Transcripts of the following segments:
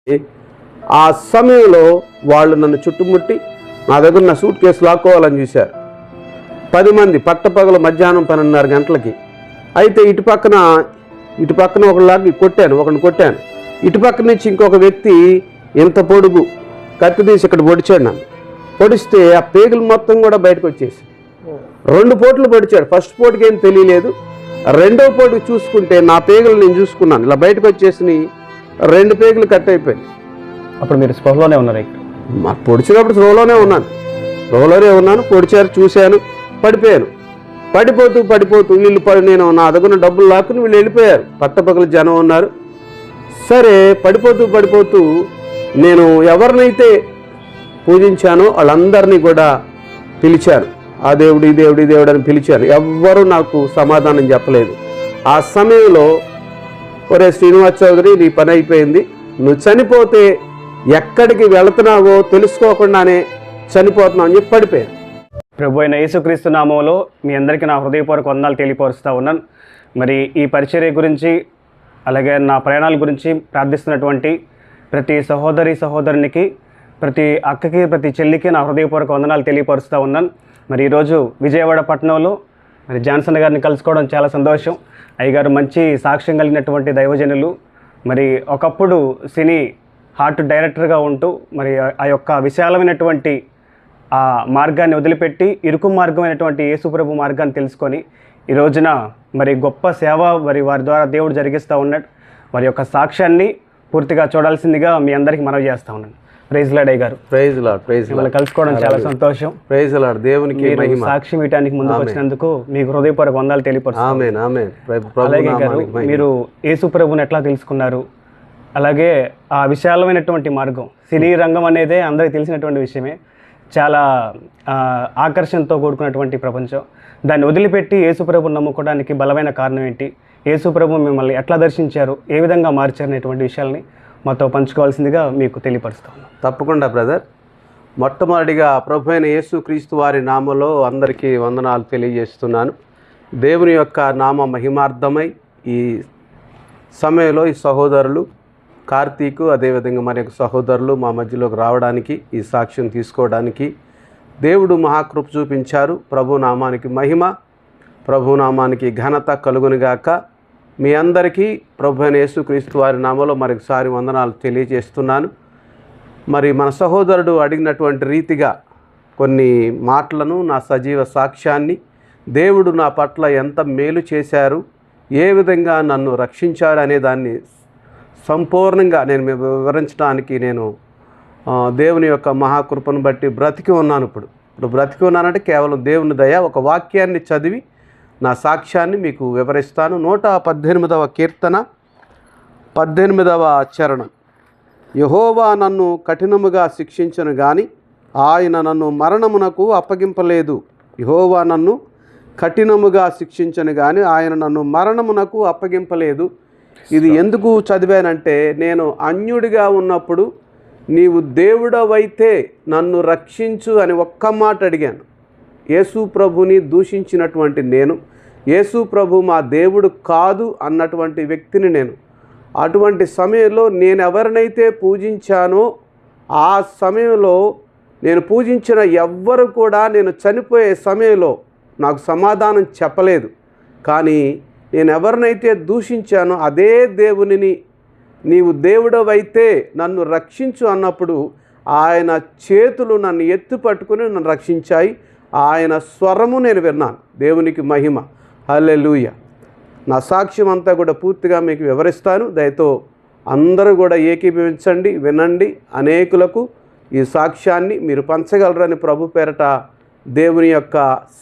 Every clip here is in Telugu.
ఆ సమయంలో వాళ్ళు నన్ను చుట్టుముట్టి నా దగ్గర నా సూట్ కేసు లాక్కోవాలని చూశారు. 10 మంది పట్టపగల మధ్యాహ్నం 12:30 గంటలకి. అయితే ఇటు పక్కన ఒకళ్ళకి ఒకరిని కొట్టాను. ఇటుపక్క నుంచి ఇంకొక వ్యక్తి ఇంత పొడుగు కత్తి తీసి ఇక్కడ పొడిచాడు. నన్ను పొడిస్తే ఆ పేగులు మొత్తం కూడా బయటకు వచ్చేసి 2 పోట్లు పొడిచాడు. ఫస్ట్ పోటుకి ఏం తెలియలేదు. రెండో పోటుకి చూసుకుంటే నా పేగులు నేను చూసుకున్నాను, ఇలా బయటకు వచ్చేసి 2 పేగులు కట్ అయిపోయాయి. అప్పుడు మీరు స్పృహలోనే ఉన్నారు? పొడిచినప్పుడు స్లోలోనే ఉన్నాను. పొడిచారు, చూశాను, పడిపోయాను. పడిపోతూ వీళ్ళు నేను నా దగ్గర డబ్బులు లాక్కుని వీళ్ళు వెళ్ళిపోయారు. పట్టపగల జనం ఉన్నారు. సరే పడిపోతూ నేను ఎవరినైతే పూజించానో వాళ్ళందరినీ కూడా పిలిచాను. ఆ దేవుడు ఈ దేవుడు అని పిలిచాను. ఎవ్వరూ నాకు సమాధానం చెప్పలేదు. ఆ సమయంలో ఒరే శ్రీనివాస్ చౌదరి, నీ పని అయిపోయింది, నువ్వు చనిపోతే ఎక్కడికి వెళుతున్నావో తెలుసుకోకుండానే చనిపోతున్నావు అని చెప్పి పడిపోయాను. ప్రభు అయిన యేసుక్రీస్తు నామంలో మీ అందరికీ నా హృదయపూర్వక వందనాలు తెలియపరుస్తూ ఉన్నాను. మరి ఈ పరిచర్య గురించి అలాగే నా ప్రయాణాల గురించి ప్రార్థిస్తున్నటువంటి ప్రతి సహోదరునికి, ప్రతి అక్కకి, ప్రతి చెల్లికి నా హృదయపూర్వక వందనాలు తెలియపరుస్తూ ఉన్నాను. మరి ఈరోజు విజయవాడ పట్టణంలో మరి జాన్సన్ గారిని కలుసుకోవడం చాలా సంతోషం. అయ్యగారు మంచి సాక్ష్యం కలిగినటువంటి దైవజనులు. మరి ఒకప్పుడు సినీ హార్ట్ డైరెక్టర్గా ఉంటూ మరి ఆ యొక్క విశాలమైనటువంటి ఆ మార్గాన్ని వదిలిపెట్టి ఇరుకు మార్గమైనటువంటి యేసుప్రభు మార్గాన్ని తెలుసుకొని ఈ రోజున మరి గొప్ప సేవ మరి వారి ద్వారా దేవుడు జరిగిస్తూ ఉన్నాడు. వారి యొక్క సాక్ష్యాన్ని పూర్తిగా చూడాల్సిందిగా మీ అందరికీ మనవి చేస్తూ ఉన్నాను. ప్రైజ్ లార్డ్ అయ్యగారు. Praise lord. కలుసుకోవడం చాలా సంతోషం. Praise lord. దేవునికి మహిమ. సాక్ష్యం ఇవ్వడానికి ముందుకు వచ్చినందుకు మీకు హృదయపూర్వక వందనాలు తెలియపరుస్తున్నాను. ఆమేన్ ఆమేన్. అలాగే గారు, మీరు యేసుప్రభుని ఎట్లా తెలుసుకున్నారు? అలాగే ఆ విశాలమైనటువంటి మార్గం, సినీ రంగం అనేదే అందరికీ తెలిసినటువంటి విషయమే. చాలా ఆకర్షణతో కూడుకున్నటువంటి ప్రపంచం. దాన్ని వదిలిపెట్టి యేసుప్రభుని నమ్ముకోవడానికి బలమైన కారణం ఏంటి? యేసుప్రభు మిమ్మల్ని ఎట్లా దర్శించారు, ఏ విధంగా మార్చారు అనేటువంటి విషయాల్ని మాతో పంచుకోవాల్సిందిగా మీకు తెలియపరుస్తాను. తప్పకుండా బ్రదర్. మొట్టమొదటిగా ప్రభు అయిన యేసుక్రీస్తు వారి నామంలో అందరికీ వందనాలు తెలియజేస్తున్నాను. దేవుని యొక్క నామ మహిమార్థమై ఈ సమయంలో ఈ సహోదరులు కార్తీకు, అదేవిధంగా మరి యొక్క సహోదరులు మా మధ్యలోకి రావడానికి, ఈ సాక్ష్యం తీసుకోవడానికి దేవుడు మహాకృప చూపించారు. ప్రభు నామానికి మహిమ, ప్రభు నామానికి ఘనత కలుగునుగాక. మీ అందరికీ ప్రభు అయిన యేసుక్రీస్తు వారి నామంలో మరొకసారి వందనాలు తెలియజేస్తున్నాను. మరి మన సహోదరుడు అడిగినటువంటి రీతిగా కొన్ని మాటలను, నా సజీవ సాక్ష్యాన్ని, దేవుడు నా పట్ల ఎంత మేలు చేశారు, ఏ విధంగా నన్ను రక్షించారు అనే దాన్ని సంపూర్ణంగా నేను వివరించడానికి నేను దేవుని యొక్క మహాకృపను బట్టి బ్రతికి ఉన్నాను. ఇప్పుడు బ్రతికి ఉన్నానంటే కేవలం దేవుని దయ. ఒక వాక్యాన్ని చదివి నా సాక్ష్యాన్ని మీకు వివరిస్తాను. 118వ కీర్తన 18వ చరణం. యెహోవా నన్ను కఠినముగా శిక్షించను గాని ఆయన నన్ను మరణమునకు అప్పగింపలేదు. యెహోవా నన్ను కఠినముగా శిక్షించను గాని ఆయన నన్ను మరణమునకు అప్పగింపలేదు. ఇది ఎందుకు చదివానంటే, నేను అన్యుడిగా ఉన్నప్పుడు నీవు దేవుడవైతే నన్ను రక్షించు అని ఒక్క మాట అడిగాను. యేసు ప్రభుని దూషించినటువంటి నేను, యేసు ప్రభు మా దేవుడు కాదు అన్నటువంటి వ్యక్తిని నేను. అటువంటి సమయంలో నేను ఎవరినైతే పూజించానో ఆ సమయంలో నేను పూజించిన ఎవ్వరు కూడా నేను చనిపోయే సమయంలో నాకు సమాధానం చెప్పలేదు. కానీ నేను ఎవరినైతే దూషించానో అదే దేవునిని నీవు దేవుడవైతే నన్ను రక్షించు అన్నప్పుడు ఆయన చేతులు నన్ను ఎత్తి పట్టుకుని నన్ను రక్షించాయి. ఆయన స్వరము నేను విన్నాను. దేవునికి మహిమ. హల్లెలూయా. నా సాక్ష్యం అంతా కూడా పూర్తిగా మీకు వివరిస్తాను. దయతో అందరూ కూడా ఏకీభవించండి, వినండి. అనేకులకు ఈ సాక్ష్యాన్ని మీరు పంచగలరని ప్రభు పేరట దేవుని యొక్క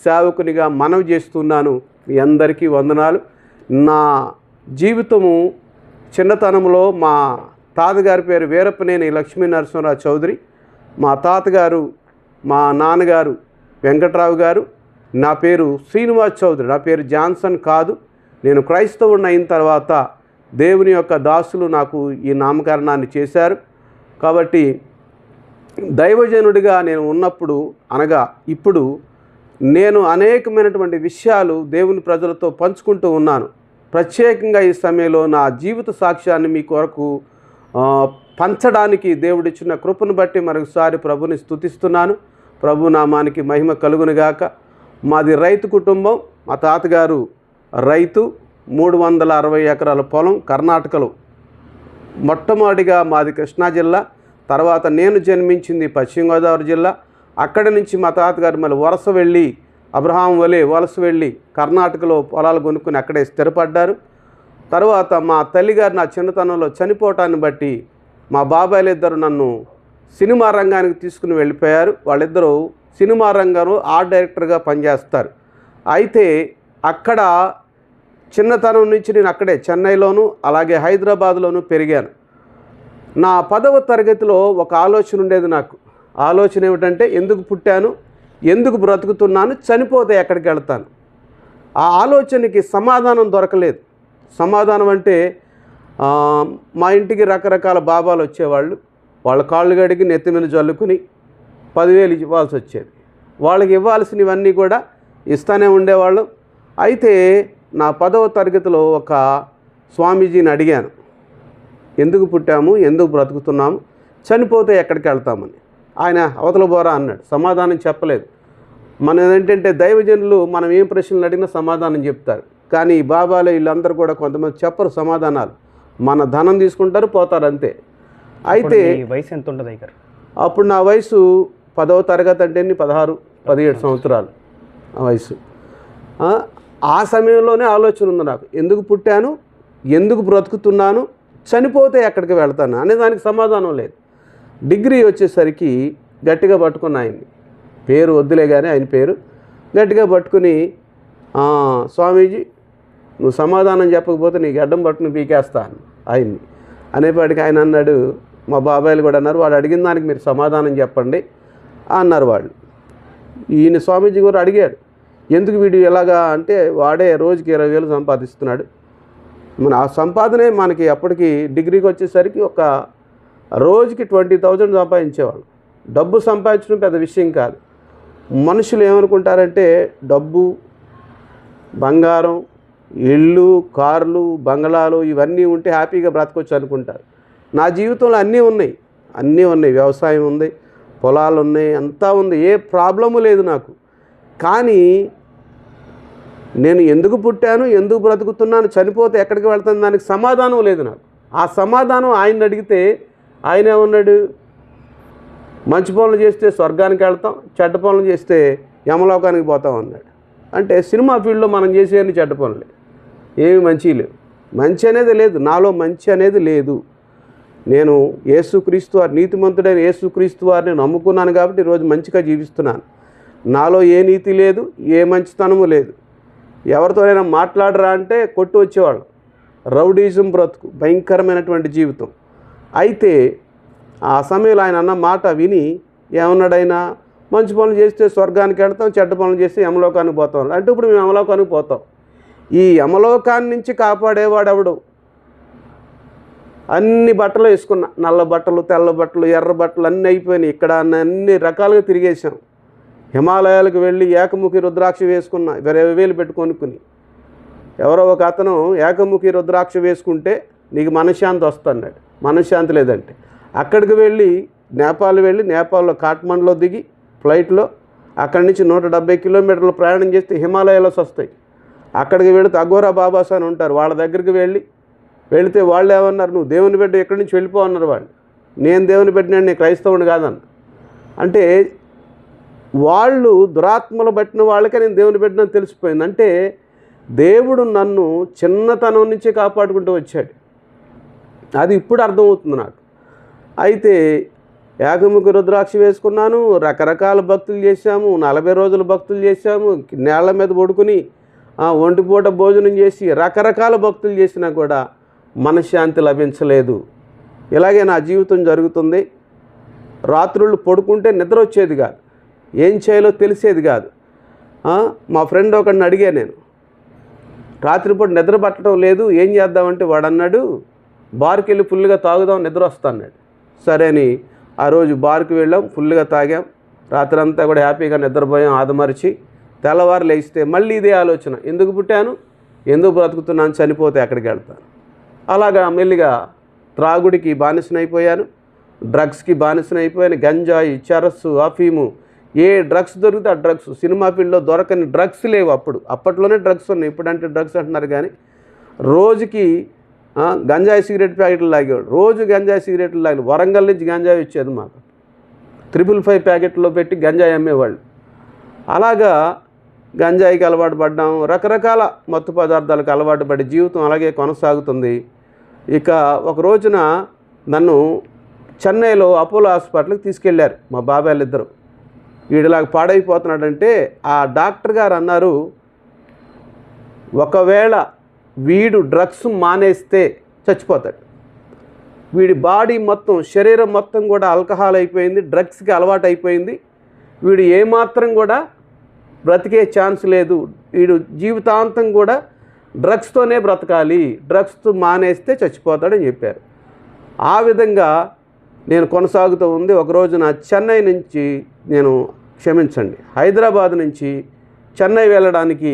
సేవకునిగా మనవి చేస్తున్నాను. మీ అందరికీ వందనాలు. నా జీవితము చిన్నతనంలో మా తాతగారి పేరు వీరప్పనేని లక్ష్మీనరసింహరావు చౌదరి. మా తాతగారు, మా నాన్నగారు వెంకట్రావు గారు. నా పేరు శ్రీనివాస్ చౌదరి. నా పేరు జాన్సన్ కాదు. నేను క్రైస్తవుడిని అయిన తర్వాత దేవుని యొక్క దాసులు నాకు ఈ నామకరణాన్ని చేశారు. కాబట్టి దైవజనుడిగా నేను ఉన్నప్పుడు, అనగా ఇప్పుడు నేను అనేకమైనటువంటి విషయాలు దేవుని ప్రజలతో పంచుకుంటూ ఉన్నాను. ప్రత్యేకంగా ఈ సమయంలో నా జీవిత సాక్ష్యాన్ని మీ కొరకు పంచడానికి దేవుడిచ్చిన కృపను బట్టి మరొకసారి ప్రభుని స్తుతిస్తున్నాను. ప్రభు నామానికి మహిమ కలుగునుగాక. మాది రైతు కుటుంబం. మా తాతగారు రైతు. 360 ఎకరాల పొలం కర్ణాటకలో. మొట్టమొదటిగా మాది కృష్ణా జిల్లా, తర్వాత నేను జన్మించింది పశ్చిమ గోదావరి జిల్లా. అక్కడి నుంచి మా తాతగారు మళ్ళీ వలస వెళ్ళి, అబ్రహాం వలె వలస వెళ్ళి కర్ణాటకలో పొలాలు కొనుక్కుని అక్కడే స్థిరపడ్డారు. తర్వాత మా తల్లిగారు నా చిన్నతనంలో చనిపోవటాన్ని బట్టి మా బాబాయిలు ఇద్దరు నన్ను సినిమా రంగానికి తీసుకుని వెళ్ళిపోయారు. వాళ్ళిద్దరూ సినిమా రంగంలో ఆర్ట్ డైరెక్టర్గా పనిచేస్తారు. అయితే అక్కడ చిన్నతనం నుంచి నేను అక్కడే చెన్నైలోను అలాగే హైదరాబాద్లోను పెరిగాను. నా 10వ తరగతిలో ఒక ఆలోచన ఉండేది నాకు. ఆలోచన ఏమిటంటే, ఎందుకు పుట్టాను, ఎందుకు బ్రతుకుతున్నాను, చనిపోతే ఎక్కడికి వెళ్తాను. ఆ ఆలోచనకి సమాధానం దొరకలేదు. సమాధానం అంటే మా ఇంటికి రకరకాల బాబాలు వచ్చేవాళ్ళు. వాళ్ళ కాళ్ళు గడికి నెత్తి మీద జల్లుకుని 10,000 ఇవ్వాల్సి వచ్చేది. వాళ్ళకి ఇవ్వాల్సినవన్నీ కూడా ఇస్తానే ఉండేవాళ్ళు. అయితే నా 10వ తరగతిలో ఒక స్వామీజీని అడిగాను, ఎందుకు పుట్టాము, ఎందుకు బ్రతుకుతున్నాము, చనిపోతే ఎక్కడికి వెళ్తామని. ఆయన అవతల బోరా అన్నాడు. సమాధానం చెప్పలేదు. మనం ఏంటంటే దైవజనులు మనం ఏం ప్రశ్నలు అడిగినా సమాధానం చెప్తారు. కానీ ఈ బాబాలు వీళ్ళందరూ కూడా కొంతమంది చెప్పరు సమాధానాలు. మన ధనం తీసుకుంటారు, పోతారు అంతే. అయితే వయసు ఎంత ఉంటుంది ఇక్కడ? అప్పుడు నా వయసు 10వ తరగతి అంటే 16, 17 సంవత్సరాలు ఆ వయసు. ఆ సమయంలోనే ఆలోచన ఉంది నాకు, ఎందుకు పుట్టాను, ఎందుకు బ్రతుకుతున్నాను, చనిపోతే ఎక్కడికి వెళ్తాను అనే దానికి సమాధానం లేదు. డిగ్రీ వచ్చేసరికి గట్టిగా పట్టుకున్న ఆయన్ని, పేరు వద్దులే కానీ ఆయన పేరు గట్టిగా పట్టుకుని, స్వామీజీ నువ్వు సమాధానం చెప్పకపోతే నీకు అడ్డం పట్టుకుని పీకేస్తాను ఆయన్ని అనేపాటికి ఆయన అన్నాడు, మా బాబాయిలు కూడా అన్నారు, వాడు అడిగిన దానికి మీరు సమాధానం చెప్పండి అన్నారు వాళ్ళు. ఈయన స్వామీజీ కూడా అడిగాడు, ఎందుకు వీడు ఎలాగా అంటే, వాడే రోజుకి 20,000 సంపాదిస్తున్నాడు. మన ఆ సంపాదనే మనకి అప్పటికి డిగ్రీకి వచ్చేసరికి ఒక రోజుకి 20,000 సంపాదించేవాళ్ళు. డబ్బు సంపాదించడం పెద్ద విషయం కాదు. మనుషులు ఏమనుకుంటారంటే డబ్బు, బంగారం, ఇళ్ళు, కార్లు, బంగళాలు ఇవన్నీ ఉంటే హ్యాపీగా బ్రతకొచ్చు అనుకుంటారు. నా జీవితంలో అన్నీ ఉన్నాయి. వ్యవసాయం ఉంది, పొలాలు ఉన్నాయి, అంతా ఉంది, ఏ ప్రాబ్లము లేదు నాకు. కానీ నేను ఎందుకు పుట్టాను, ఎందుకు బ్రతుకుతున్నాను, చనిపోతే ఎక్కడికి వెళ్తాను దానికి సమాధానం లేదు నాకు. ఆ సమాధానం ఆయన అడిగితే ఆయన ఏమన్నాడు, మంచి పనులు చేస్తే స్వర్గానికి వెళ్తాం, చెడ్డ పనులు చేస్తే యమలోకానికి పోతాం అన్నాడు. అంటే సినిమా ఫీల్డ్లో మనం చేసేవన్నీ చెడ్డ పనులే, ఏమి మంచి లేవు. మంచి అనేది లేదు, నాలో మంచి అనేది లేదు. నేను యేసుక్రీస్తు వారి, నీతిమంతుడైన యేసుక్రీస్తు వారిని నమ్ముకున్నాను కాబట్టి ఈరోజు మంచిగా జీవిస్తున్నాను. నాలో ఏ నీతి లేదు, ఏ మంచితనము లేదు. ఎవరితోనైనా మాట్లాడరా అంటే కొట్టు వచ్చేవాళ్ళు. రౌడీజం బ్రతుకు, భయంకరమైనటువంటి జీవితం. అయితే ఆ సమయంలో ఆయన అన్న మాట విని ఏమన్నాడైనా, మంచి పనులు చేస్తే స్వర్గానికి వెళ్తాం, చెడ్డ పనులు చేస్తే యమలోకానికి పోతాం అంటే, ఇప్పుడు మేము యమలోకానికి పోతాం. ఈ యమలోకాన్ని నుంచి కాపాడేవాడు ఎవడు? అన్ని బట్టలు వేసుకున్నా, నల్ల బట్టలు, తెల్ల బట్టలు, ఎర్ర బట్టలు అన్నీ అయిపోయినాయి. ఇక్కడ అన్ని రకాలుగా తిరిగేసాం. హిమాలయాలకు వెళ్ళి ఏకముఖి రుద్రాక్ష వేసుకున్నా, 20,000 పెట్టి కొనుక్కుని. ఎవరో ఒక అతను ఏకముఖి రుద్రాక్ష వేసుకుంటే నీకు మనశ్శాంతి వస్తున్నాడు. మనశ్శాంతి లేదంటే అక్కడికి వెళ్ళి నేపాల్లో కాఠ్మండ్లో దిగి ఫ్లైట్లో అక్కడి నుంచి 170 కిలోమీటర్లు ప్రయాణం చేస్తే హిమాలయాలోస్ వస్తాయి. అక్కడికి వెళితే అఘోరా బాబాస్ అని ఉంటారు, వాళ్ళ దగ్గరికి వెళితే వాళ్ళు ఏమన్నారు, నువ్వు దేవుని బిడ్డ ఎక్కడి నుంచి వెళ్ళిపో అన్నారు వాళ్ళు. నేను దేవుని బిడ్డని, నేను క్రైస్తవుని కాదన్న. అంటే వాళ్ళు దురాత్మలు పట్టిన వాళ్ళకే నేను దేవుని బిడ్డని తెలిసిపోయింది. అంటే దేవుడు నన్ను చిన్నతనం నుంచి కాపాడుకుంటూ వచ్చాడు. అది ఇప్పుడు అర్థమవుతుంది నాకు. అయితే ఏకముఖి రుద్రాక్ష వేసుకున్నాను, రకరకాల భక్తులు చేశాము, 40 రోజులు భక్తులు చేశాము, నేళ్ల మీద పడుకుని ఒంటిపూట భోజనం చేసి రకరకాల భక్తులు చేసినా కూడా మనశ్శాంతి లభించలేదు. ఇలాగే నా జీవితం జరుగుతుంది. రాత్రుళ్ళు పడుకుంటే నిద్ర వచ్చేది కాదు, ఏం చేయాలో తెలిసేది కాదు. మా ఫ్రెండ్ ఒకడిని అడిగా నేను, రాత్రిపూట నిద్ర పట్టడం లేదు, ఏం చేద్దామంటే వాడు అన్నాడు, బార్కి వెళ్ళి ఫుల్గా తాగుదాం, నిద్ర వస్తా అన్నాడు. సరే అని ఆ రోజు బార్కి వెళ్ళాం, ఫుల్గా తాగాం, రాత్రంతా కూడా హ్యాపీగా నిద్రపోయాం ఆదమరిచి. తెల్లవారు లేస్తే మళ్ళీ ఇదే ఆలోచన, ఎందుకు పుట్టాను, ఎందుకు బ్రతుకుతున్నాను, చనిపోతే ఎక్కడికి వెళ్తాను. అలాగా మెల్లిగా త్రాగుడికి బానిసనైపోయాను, డ్రగ్స్కి బానిసనైపోయాను. గంజాయి, చరస్సు, అఫీము, ఏ డ్రగ్స్ దొరికితే ఆ డ్రగ్స్. సినిమా ఫీల్డ్లో దొరకని డ్రగ్స్ లేవు అప్పట్లోనే డ్రగ్స్ ఉన్నాయి, ఇప్పుడంటే డ్రగ్స్ అంటున్నారు. కానీ రోజుకి గంజాయి సిగరెట్ ప్యాకెట్లు లాగేవాడు, రోజు గంజాయి సిగరెట్లు లాగే. వరంగల్ నుంచి గంజాయి వచ్చేది మాకు, 555 ప్యాకెట్లో పెట్టి గంజాయి అమ్మేవాళ్ళు. అలాగా గంజాయికి అలవాటు పడ్డాం, రకరకాల మత్తు పదార్థాలకు అలవాటు పడి జీవితం అలాగే కొనసాగుతుంది. ఇక ఒక రోజున నన్ను చెన్నైలో అపోలో హాస్పిటల్కి తీసుకెళ్లారు మా బాబాయ్లు ఇద్దరు. వీడిలాగా పాడైపోతున్నాడంటే ఆ డాక్టర్ గారు అన్నారు, ఒకవేళ వీడు డ్రగ్స్ మానేస్తే చచ్చిపోతాడు. వీడి బాడీ మొత్తం, శరీరం మొత్తం కూడా ఆల్కహాల్ అయిపోయింది, డ్రగ్స్కి అలవాటు అయిపోయింది. వీడు ఏమాత్రం కూడా బ్రతికే ఛాన్స్ లేదు, వీడు జీవితాంతం కూడా డ్రగ్స్తోనే బ్రతకాలి, డ్రగ్స్ మానేస్తే చచ్చిపోతాడని చెప్పారు. ఆ విధంగా నేను కొనసాగుతూ ఉంది. ఒకరోజున చెన్నై నుంచి హైదరాబాద్ నుంచి చెన్నై వెళ్ళడానికి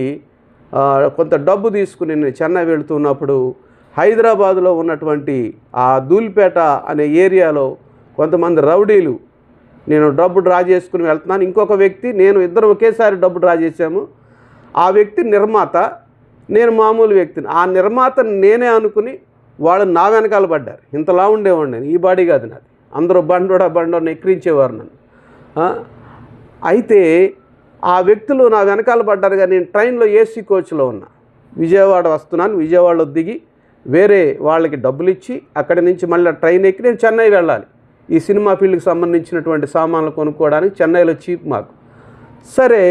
కొంత డబ్బు తీసుకుని నేను చెన్నై వెళుతున్నప్పుడు హైదరాబాదులో ఉన్నటువంటి ఆ ధూళిపేట అనే ఏరియాలో కొంతమంది రౌడీలు, నేను డబ్బు డ్రా చేసుకుని వెళ్తున్నాను, ఇంకొక వ్యక్తి, నేను ఇద్దరం ఒకేసారి డబ్బు డ్రా చేశాము. ఆ వ్యక్తి నిర్మాత, నేను మామూలు వ్యక్తిని. ఆ నిర్మాత నేనే అనుకుని వాళ్ళు నా వెనకాల పడ్డారు. ఇంతలా ఉండేవాడు నేను, ఈ బాడీ కాదు నాది. అందరూ బండోని ఎక్కిరించేవారు నన్ను. అయితే ఆ వ్యక్తులు నా వెనకాల పడ్డారు. కానీ నేను ట్రైన్లో ఏసీ కోచ్లో ఉన్నా, విజయవాడ వస్తున్నాను. విజయవాడలో దిగి వేరే వాళ్ళకి డబ్బులు ఇచ్చి అక్కడి నుంచి మళ్ళీ ట్రైన్ ఎక్కి నేను చెన్నై వెళ్ళాలి. ఈ సినిమా ఫీల్డ్కి సంబంధించినటువంటి సామాన్లు కొనుక్కోవడానికి చెన్నైలో చీప్ మాకు. సరే,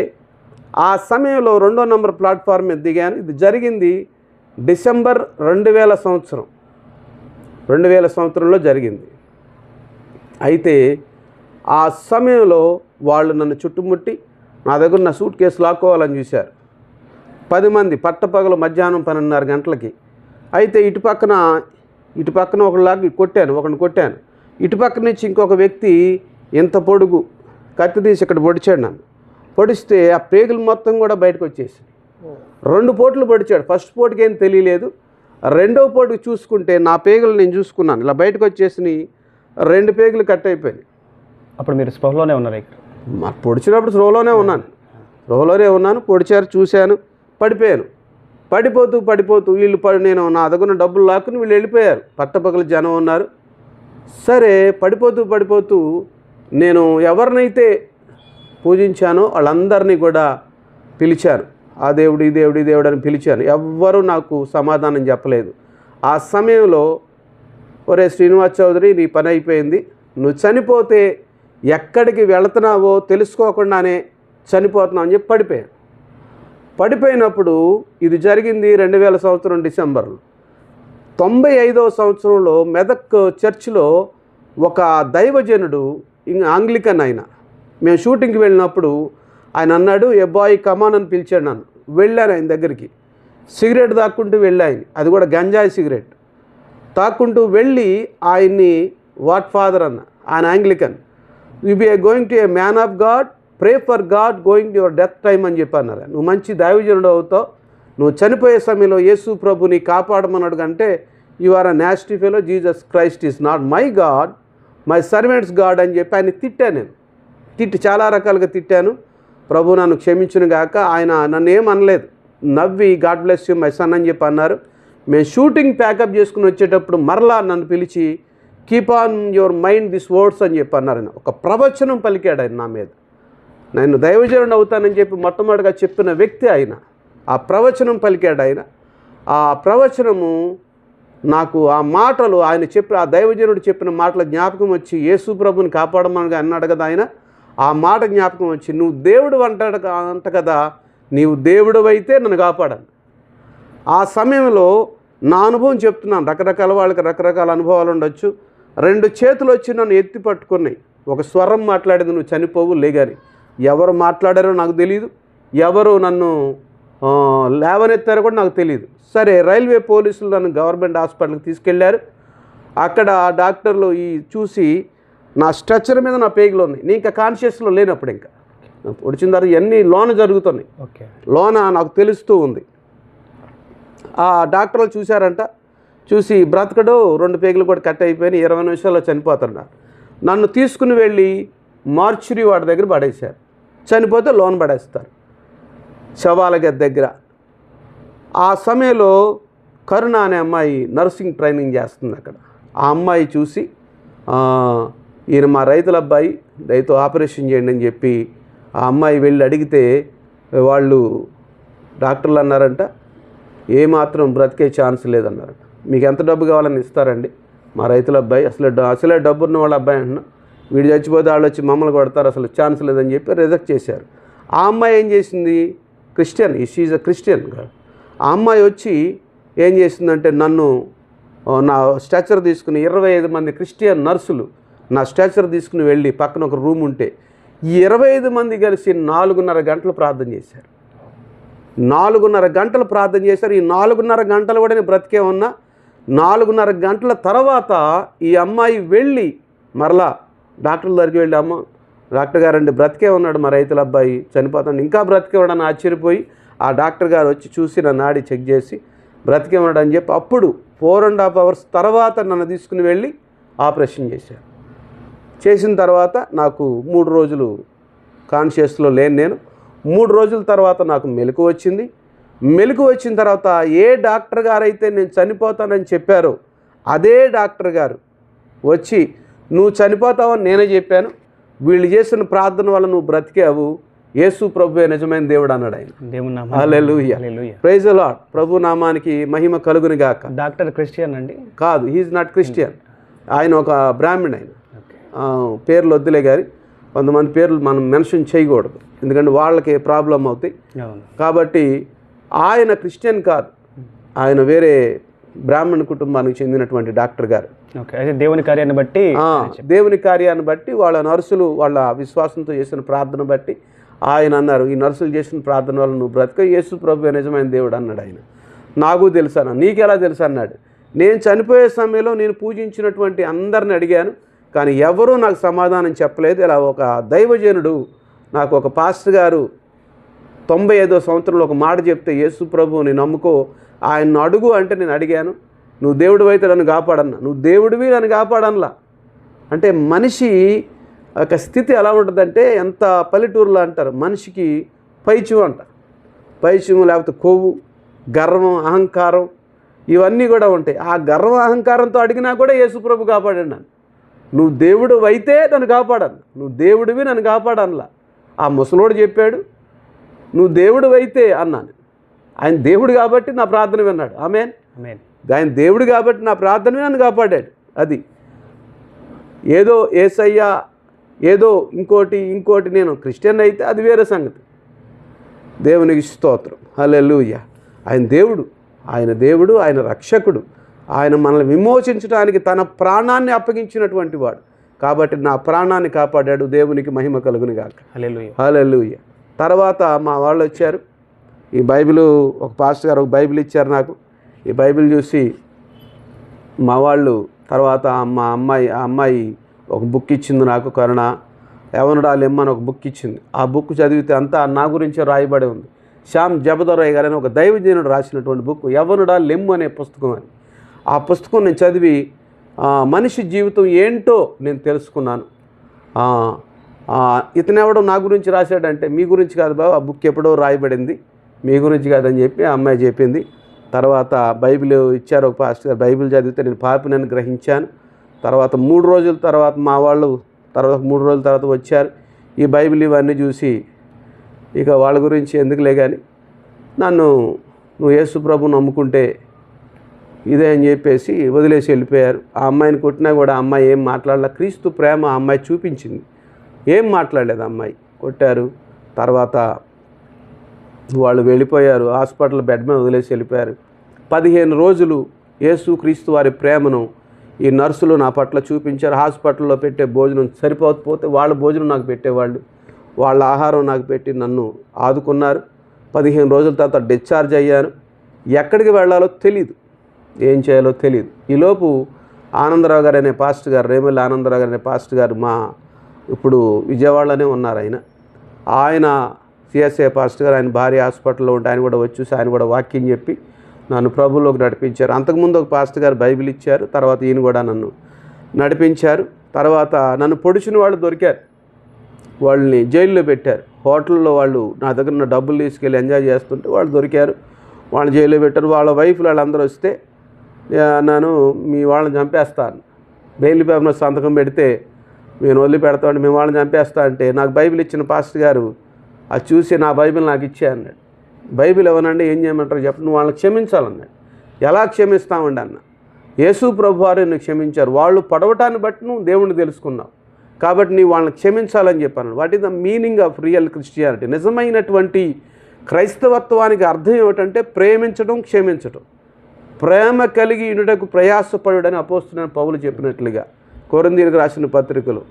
ఆ సమయంలో 2వ నంబర్ ప్లాట్ఫామ్ మీద దిగాను. ఇది జరిగింది డిసెంబర్ 2000 సంవత్సరం, 2000 సంవత్సరంలో జరిగింది. అయితే ఆ సమయంలో వాళ్ళు నన్ను చుట్టుముట్టి నా దగ్గర నా సూట్ కేసు లాక్కోవాలని చూశారు. 10 మంది పట్టపగలు మధ్యాహ్నం 12:30 గంటలకి. అయితే ఇటు పక్కన ఒకళ్ళకి ఒకరిని కొట్టాను. ఇటుపక్క నుంచి ఇంకొక వ్యక్తి ఇంత పొడుగు కత్తి తీసి ఇక్కడ పొడిచాడు నన్ను. పొడిస్తే ఆ పేగులు మొత్తం కూడా బయటకు వచ్చేసి 2 పోట్లు పొడిచాడు. ఫస్ట్ పోటుకి ఏం తెలియలేదు, 2వ పోటుకి చూసుకుంటే నా పేగులు నేను చూసుకున్నాను, ఇలా బయటకు వచ్చేసి 2 పేగులు కట్ అయిపోయినాయి. అప్పుడు మీరు స్పృహలోనే ఉన్నారు ఇక్కడ? పొడిచినప్పుడు స్లోలోనే ఉన్నాను. పొడిచారు, చూశాను, పడిపోయాను. పడిపోతూ వీళ్ళు నేను నా దగ్గర డబ్బులు లాక్కుని వీళ్ళు వెళ్ళిపోయారు. పట్టపగలు జనం ఉన్నారు. సరే, పడిపోతూ నేను ఎవరినైతే పూజించానో వాళ్ళందరినీ కూడా పిలిచాను. ఆ దేవుడు, ఈ దేవుడు అని పిలిచాను. ఎవ్వరూ నాకు సమాధానం చెప్పలేదు. ఆ సమయంలో, ఒరే శ్రీనివాస్ చౌదరి, నీ పని అయిపోయింది, నువ్వు చనిపోతే ఎక్కడికి వెళుతున్నావో తెలుసుకోకుండానే చనిపోతున్నావు అని చెప్పి పడిపోయినప్పుడు ఇది జరిగింది 2000 సంవత్సరం డిసెంబర్లో. 95వ సంవత్సరంలో మెదక్ చర్చిలో ఒక దైవజనుడు, ఆంగ్లికన్ ఆయన, మేము షూటింగ్కి వెళ్ళినప్పుడు ఆయన అన్నాడు, ఏ బాయ్ కమాన్ అని పిలిచాడు నన్ను. వెళ్ళాను ఆయన దగ్గరికి, సిగరెట్ తాక్కుంటూ వెళ్ళాను, అది కూడా గంజాయి సిగరెట్ తాక్కుంటూ వెళ్ళి ఆయన్ని వాట్ ఫాదర్ అన్న, ఆయన Anglican, you be going to A man of God, pray for God going to your death time అని చెప్పి అన్నారు. నువ్వు మంచి దైవజనుడు అవుతావు, నువ్వు చనిపోయే సమయంలో యేసు ప్రభుని కాపాడమన్నాడు కంటే you are a nasty fellow, Jesus Christ is not my God, my servant's God అని చెప్పి ఆయన తిట్టాను. నేను చాలా రకాలుగా తిట్టాను. ప్రభు నన్ను క్షమించును గాక. ఆయన నన్ను ఏమనలేదు, నవ్వి God bless you my son అని చెప్పి అన్నారు. మేము షూటింగ్ ప్యాకప్ చేసుకుని వచ్చేటప్పుడు మరలా నన్ను పిలిచి keep on your mind this words అని చెప్పి అన్నారు. ఆయన ఒక ప్రవచనం పలికాడు ఆయన నా మీద. నేను దైవజనుడు అవుతానని చెప్పి మొట్టమొదటిగా చెప్పిన వ్యక్తి ఆయన. ఆ ప్రవచనం పలికాడు ఆయన. ఆ ప్రవచనము నాకు, ఆ మాటలు ఆయన ఆ దైవజనుడు చెప్పిన మాటల జ్ఞాపకం వచ్చి, యేసు ప్రభుని కాపాడమని అన్నాడు కదా ఆయన, ఆ మాట జ్ఞాపకం వచ్చి, నువ్వు దేవుడు అంట కదా, నీవు దేవుడు అయితే నన్ను కాపాడాను. ఆ సమయంలో నా అనుభవం చెప్తున్నాను. రకరకాల వాళ్ళకి రకరకాల అనుభవాలు ఉండొచ్చు. 2 చేతులు వచ్చి నన్ను ఎత్తి పట్టుకున్నాయి. ఒక స్వరం మాట్లాడేది, నువ్వు చనిపోవు లేగాని. ఎవరు మాట్లాడారో నాకు తెలియదు, ఎవరు నన్ను లేవనెత్తారో కూడా నాకు తెలియదు. సరే, రైల్వే పోలీసులు నన్ను గవర్నమెంట్ హాస్పిటల్కి తీసుకెళ్లారు. అక్కడ డాక్టర్లు చూసి నా స్ట్రెచర్ మీద నా పేగులు ఉన్నాయి. నేను ఇంకా కాన్షియస్లో లేనప్పుడు, ఇంకా వచ్చిన తర్వాత ఇవన్నీ లోన జరుగుతున్నాయి. లోన నాకు తెలుస్తూ ఉంది. ఆ డాక్టర్లు చూశారంట, చూసి బ్రతకడు, 2 పేగులు కూడా కట్ అయిపోయినాయి, 20 నిమిషాల్లో చనిపోతున్నారు. నన్ను తీసుకుని వెళ్ళి మార్చురీ వాడి దగ్గర పడేశారు. చనిపోతే లోన్ పడేస్తారు శవాల గది దగ్గర. ఆ సమయంలో కరుణ అనే అమ్మాయి నర్సింగ్ ట్రైనింగ్ చేస్తుంది అక్కడ. ఆ అమ్మాయి చూసి ఈయన మా రైతుల అబ్బాయి, రైతు ఆపరేషన్ చేయండి అని చెప్పి ఆ అమ్మాయి వెళ్ళి అడిగితే వాళ్ళు డాక్టర్లు అన్నారంట, ఏమాత్రం బ్రతికే ఛాన్స్ లేదన్నారంట. మీకు ఎంత డబ్బు కావాలని ఇస్తారండి, మా రైతుల అబ్బాయి అసలే డబ్బున్న వాళ్ళ అబ్బాయి అంటున్నా, వీడు చచ్చిపోతే వాళ్ళు వచ్చి మమ్మల్ని కొడతారు, అసలు ఛాన్స్ లేదని చెప్పి రిజెక్ట్ చేశారు. ఆ అమ్మాయి ఏం చేసింది, క్రిస్టియన్, షీఈ్ అ క్రిస్టియన్. ఆ అమ్మాయి వచ్చి ఏం చేసిందంటే నన్ను నా స్ట్రెచర్ తీసుకుని 25 మంది క్రిస్టియన్ నర్సులు నా స్ట్రెచర్ తీసుకుని వెళ్ళి పక్కన ఒక రూమ్ ఉంటే ఈ 25 మంది కలిసి 4:30 గంటలు ప్రార్థన చేశారు. 4:30 గంటలు ప్రార్థన చేశారు. ఈ 4:30 గంటలు కూడా నేను బ్రతికే ఉన్నా. 4:30 గంటల తర్వాత ఈ అమ్మాయి వెళ్ళి మరలా డాక్టర్ దగ్గరికి వెళ్ళి, అమ్మ డాక్టర్ గారండి బ్రతికే ఉన్నాడు మా రైతుల అబ్బాయి, చనిపోతాను, ఇంకా బ్రతికే ఉన్నాడని ఆశ్చర్యపోయి ఆ డాక్టర్ గారు వచ్చి చూసి నా నాడి చెక్ చేసి బ్రతికే ఉన్నాడు అని చెప్పి అప్పుడు 4.5 hours తర్వాత నన్ను తీసుకుని వెళ్ళి ఆపరేషన్ చేశారు. చేసిన తర్వాత నాకు 3 రోజులు కాన్షియస్లో లేను నేను. 3 రోజుల తర్వాత నాకు మెలకు వచ్చింది. మెలకు వచ్చిన తర్వాత ఏ డాక్టర్ గారు అయితే నేను చనిపోతానని చెప్పారో అదే డాక్టర్ గారు వచ్చి, నువ్వు చనిపోతావని నేనే చెప్పాను, వీళ్ళు చేసిన ప్రార్థన వల్ల నువ్వు బ్రతికావు, యేసు ప్రభువే నిజమైన దేవుడు అన్నాడు ఆయన. హల్లెలూయా, ప్రైజ్ ది లార్డ్. ప్రభు నామానికి మహిమ కలుగును గాక. డాక్టర్ క్రిస్టియన్ అండి? కాదు, హీఈస్ నాట్ క్రిస్టియన్. ఆయన ఒక బ్రాహ్మణ్. ఆయన పేర్లు వద్దులే కానీ కొంతమంది పేర్లు మనం మెన్షన్ చేయకూడదు, ఎందుకంటే వాళ్ళకి ప్రాబ్లం అవుతాయి. కాబట్టి ఆయన క్రిస్టియన్ కాదు, ఆయన వేరే బ్రాహ్మణ కుటుంబానికి చెందినటువంటి డాక్టర్ గారు. దేవుని కార్యాన్ని బట్టి వాళ్ళ నర్సులు వాళ్ళ విశ్వాసంతో చేసిన ప్రార్థన బట్టి ఆయన అన్నారు, ఈ నర్సులు చేసిన ప్రార్థన వల్ల నువ్వు బ్రతక, యేసు ప్రభువే నిజమైన దేవుడు అన్నాడు ఆయన. నాకు తెలుసు అన్న. నీకెలా తెలుసు అన్నాడు. నేను చనిపోయే సమయంలో నేను పూజించినటువంటి అందరిని అడిగాను, కానీ ఎవరూ నాకు సమాధానం చెప్పలేదు. ఇలా ఒక దైవజనుడు నాకు ఒక పాస్టర్ గారు 95వ సంవత్సరంలో ఒక మాట చెప్తే, యేసు ప్రభువుని నమ్ముకో, ఆయన్ను అడుగు అంటే నేను అడిగాను, నువ్వు దేవుడు అయితే నన్ను కాపాడన్నా, నువ్వు దేవుడివి నన్ను కాపాడనలా. అంటే మనిషి ఒక స్థితి ఎలా ఉంటుందంటే, ఎంత పల్లెటూరులో అంటారు మనిషికి పైచు అంట, పైచు లేకపోతే కొవ్వు, గర్వం, అహంకారం ఇవన్నీ కూడా ఉంటాయి. ఆ గర్వం అహంకారంతో అడిగినా కూడా యేసు ప్రభు కాపాడాడు నన్ను. నువ్వు దేవుడు అయితే నన్ను కాపాడను, నువ్వు దేవుడివి నన్ను కాపాడనలా. ఆ ముసలోడు చెప్పాడు, నువ్వు దేవుడు అయితే అన్నాను. ఆయన దేవుడు కాబట్టి నా ప్రార్థన విన్నాడు. ఆమేన్. ఆయన దేవుడు కాబట్టి నా ప్రార్థన నన్ను కాపాడాడు. అది ఏదో యేసయ్య ఏదో ఇంకోటి నేను క్రిస్టియన్ అయితే అది వేరే సంగతి. దేవునికి స్తోత్రం. హల్లెలూయా. ఆయన దేవుడు, ఆయన రక్షకుడు, ఆయన మనల్ని విమోచించడానికి తన ప్రాణాన్ని అప్పగించినటువంటి వాడు. కాబట్టి నా ప్రాణాన్ని కాపాడాడు. దేవునికి మహిమ కలుగును గాక. హల్లెలూయా. తర్వాత మా వాళ్ళు వచ్చారు, ఈ బైబిల్ ఒక పాస్టర్ గారు ఒక బైబిల్ ఇచ్చారు నాకు. ఈ బైబిల్ చూసి మా వాళ్ళు తర్వాత ఆ అమ్మాయి ఒక బుక్ ఇచ్చింది నాకు, కరుణ యవనుడా లెమ్మని ఒక బుక్ ఇచ్చింది. ఆ బుక్ చదివితే అంతా నా గురించే రాయబడి ఉంది. శ్యామ్ జబదరాయ్ గారని ఒక దైవజనుడు రాసినటువంటి బుక్ యవనుడా లెమ్ము అనే పుస్తకం అని. ఆ పుస్తకం నేను చదివి మనిషి జీవితం ఏంటో నేను తెలుసుకున్నాను. ఇతనెవడో నా గురించి రాశాడంటే, మీ గురించి కాదు బాబు, ఆ బుక్ ఎప్పుడో రాయబడింది, మీ గురించి కాదని చెప్పి ఆ అమ్మాయి చెప్పింది. తర్వాత బైబిల్ ఇచ్చారు ఒక పాస్టర్ గారు, బైబిల్ చదివితే నేను పాపినని గ్రహించాను. తర్వాత 3 రోజుల తర్వాత మా వాళ్ళు 3 రోజుల తర్వాత వచ్చారు. ఈ బైబిల్ ఇవన్నీ చూసి ఇక వాళ్ళ గురించి ఎందుకులే కానీ నువ్వు యేసు ప్రభువు నమ్ముకుంటే ఇదే అని చెప్పేసి వదిలేసి వెళ్ళిపోయారు. ఆ అమ్మాయిని కొట్టినా కూడా ఆ అమ్మాయి ఏం మాట్లాడలే. క్రీస్తు ప్రేమ ఆ అమ్మాయి చూపించింది, ఏం మాట్లాడలేదు. అమ్మాయి కొట్టారు, తర్వాత వాళ్ళు వెళ్ళిపోయారు, హాస్పిటల్ బెడ్ మీద వదిలేసి వెళ్ళిపోయారు. 15 రోజులు యేసు క్రీస్తు వారి ప్రేమను ఈ నర్సులు నా పట్ల చూపించారు. హాస్పిటల్లో పెట్టే భోజనం సరిపోకపోతే వాళ్ళ భోజనం నాకు పెట్టేవాళ్ళు, వాళ్ళ ఆహారం నాకు పెట్టి నన్ను ఆదుకున్నారు. 15 రోజుల తర్వాత డిశ్చార్జ్ అయ్యాను. ఎక్కడికి వెళ్ళాలో తెలీదు, ఏం చేయాలో తెలియదు. ఈలోపు ఆనందరావు గారు అనే పాస్టర్ గారు, రేమెల్లి ఆనందరావు గారు అనే పాస్టర్ గారు ఇప్పుడు విజయవాడలోనే ఉన్నారు. ఆయన సిఎస్ఐ పాస్టర్ గారు, ఆయన భార్య హాస్పిటల్లో ఉంటే ఆయన కూడా వచ్చేసి ఆయన కూడా వాక్యం చెప్పి నన్ను ప్రభువులోకి నడిపించారు. అంతకుముందు ఒక పాస్టర్ గారు బైబిల్ ఇచ్చారు, తర్వాత ఈయన కూడా నన్ను నడిపించారు. తర్వాత నన్ను పొడిచిన వాళ్ళు దొరికారు, వాళ్ళని జైల్లో పెట్టారు. హోటల్లో వాళ్ళు నా దగ్గర ఉన్న డబ్బులు తీసుకెళ్ళి ఎంజాయ్ చేస్తుంటే వాళ్ళు దొరికారు, వాళ్ళని జైల్లో పెట్టారు. వాళ్ళ వైఫ్లు వాళ్ళందరూ వస్తే నేను మీ వాళ్ళని చంపేస్తాను, బెయిల్ పేపర్లో సంతకం పెడితే నేను వదిలిపెడతాను, మేము వాళ్ళని చంపేస్తా అంటే నాకు బైబిల్ ఇచ్చిన పాస్టర్ గారు అది చూసి నా బైబిల్ నాకు ఇచ్చే అన్నాడు. బైబిల్ ఇవ్వనండి ఏం చేయమంటారు చెప్పి, నువ్వు వాళ్ళని క్షమించాలన్నాడు. ఎలా క్షమిస్తామండి అన్న, యేసు ప్రభు వారు నిన్ను క్షమించారు, వాళ్ళు పడవటాన్ని బట్టి నువ్వు దేవుణ్ణి తెలుసుకున్నావు కాబట్టి నీ వాళ్ళని క్షమించాలని చెప్పాను. What is the meaning of real Christianity? నిజమైనటువంటి క్రైస్తవత్వానికి అర్థం ఏమిటంటే ప్రేమించడం, క్షమించడం. ప్రేమ కలిగి ఉండుటకు ప్రయాసపడుడని అపోస్తలుడైన పౌలు చెప్పినట్లుగా కొరింథీయులకు రాసిన పత్రికలు,